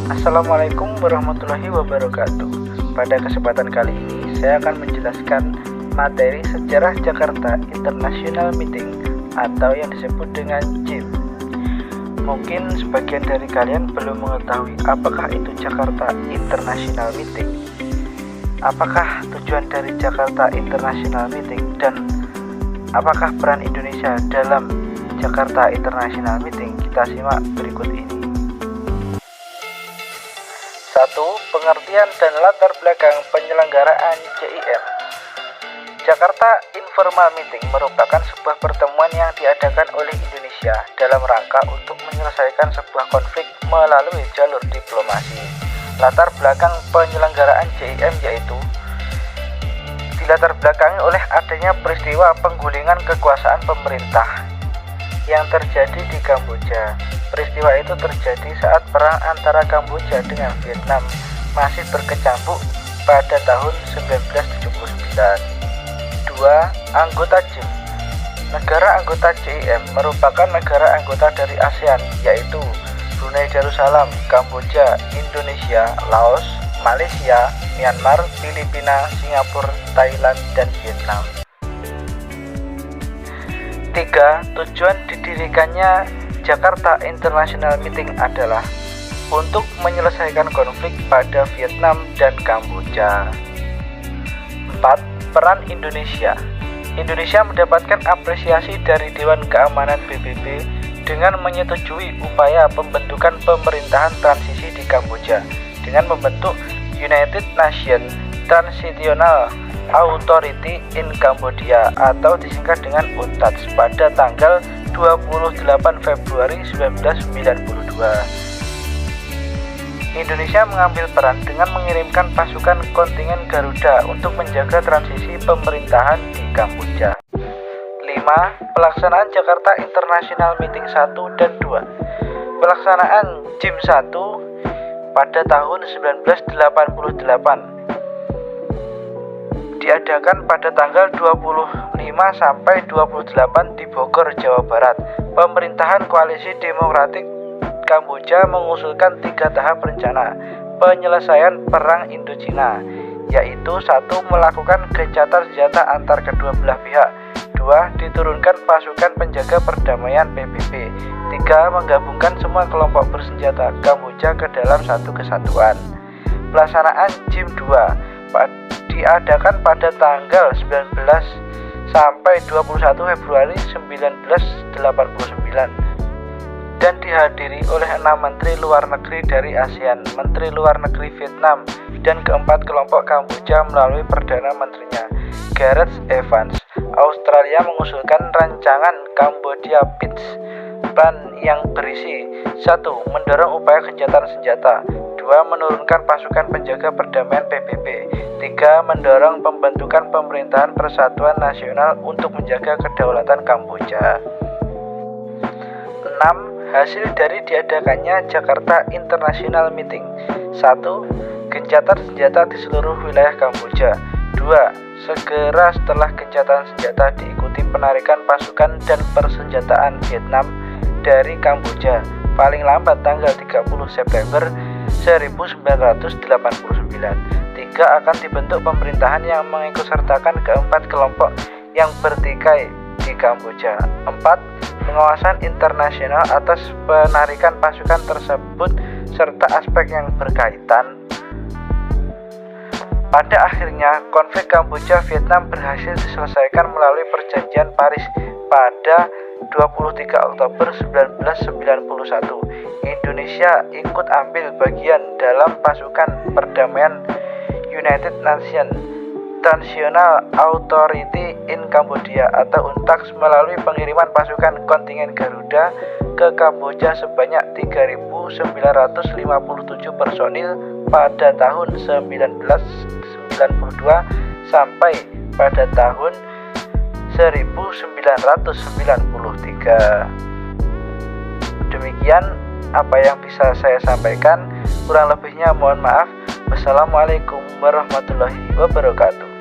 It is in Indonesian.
Assalamualaikum warahmatullahi wabarakatuh. Pada kesempatan kali ini saya akan menjelaskan materi sejarah Jakarta International Meeting atau yang disebut dengan JIM. Mungkin sebagian dari kalian belum mengetahui apakah itu Jakarta International Meeting. Apakah tujuan dari Jakarta International Meeting dan apakah peran Indonesia dalam Jakarta International Meeting? Kita simak berikut ini. 1. Pengertian dan latar belakang penyelenggaraan JIM. Jakarta Informal Meeting merupakan sebuah pertemuan yang diadakan oleh Indonesia dalam rangka untuk menyelesaikan sebuah konflik melalui jalur diplomasi. Latar belakang penyelenggaraan JIM yaitu dilatar belakangi oleh adanya peristiwa penggulingan kekuasaan pemerintah yang terjadi di Kamboja. Peristiwa itu terjadi saat perang antara Kamboja dengan Vietnam masih berkecamuk pada tahun 1979. 2. Anggota JIM. Negara anggota JIM merupakan negara anggota dari ASEAN, yaitu Brunei Darussalam, Kamboja, Indonesia, Laos, Malaysia, Myanmar, Filipina, Singapura, Thailand, dan Vietnam. 3. Tujuan didirikannya Jakarta International Meeting adalah untuk menyelesaikan konflik pada Vietnam dan Kamboja. 4. Peran Indonesia. Indonesia mendapatkan apresiasi dari Dewan Keamanan PBB dengan menyetujui upaya pembentukan pemerintahan transisi di Kamboja dengan membentuk United Nations Transitional Authority in Cambodia atau disingkat dengan UNTACS pada tanggal 28 Februari 1992. Indonesia mengambil peran dengan mengirimkan pasukan kontingen Garuda untuk menjaga transisi pemerintahan di Kamboja. 5. Pelaksanaan Jakarta International Meeting 1 dan 2. Pelaksanaan JIM 1 pada tahun 1988 diadakan pada tanggal 25 sampai 28 di Bogor, Jawa Barat. Pemerintahan Koalisi Demokratik Kamboja mengusulkan 3 tahap rencana penyelesaian Perang Indochina, yaitu 1. Melakukan gencatan senjata antar kedua belah pihak. 2. Diturunkan pasukan penjaga perdamaian PBB. 3. Menggabungkan semua kelompok bersenjata Kamboja ke dalam satu kesatuan. Pelaksanaan JIM 2 diadakan pada tanggal 19 sampai 21 Februari 1989 dan dihadiri oleh 6 menteri luar negeri dari ASEAN, menteri luar negeri Vietnam, dan keempat kelompok Kamboja melalui Perdana Menterinya, Gareth Evans. Australia mengusulkan rancangan Cambodia Peace Plan yang berisi 1. Mendorong upaya gencatan senjata. 2. Menurunkan pasukan penjaga perdamaian PBB. 3. Mendorong pembentukan pemerintahan persatuan nasional untuk menjaga kedaulatan Kamboja. 6. Hasil dari diadakannya Jakarta International Meeting. 1. Gencatan senjata di seluruh wilayah Kamboja. 2. Segera setelah gencatan senjata diikuti penarikan pasukan dan persenjataan Vietnam dari Kamboja paling lambat tanggal 30 September 1989. 3. Akan dibentuk pemerintahan yang mengikutsertakan keempat kelompok yang bertikai di Kamboja. 4. Pengawasan internasional atas penarikan pasukan tersebut serta aspek yang berkaitan. Pada akhirnya, konflik Kamboja-Vietnam berhasil diselesaikan melalui Perjanjian Paris pada 23 Oktober 1991. Indonesia ikut ambil bagian dalam pasukan perdamaian United Nations Transitional Authority in Cambodia atau UNTACS melalui pengiriman pasukan kontingen Garuda ke Kamboja sebanyak 3.957 personil pada tahun 1992 sampai pada tahun 1993. Demikian apa yang bisa saya sampaikan, kurang lebihnya mohon maaf. Wassalamualaikum warahmatullahi wabarakatuh.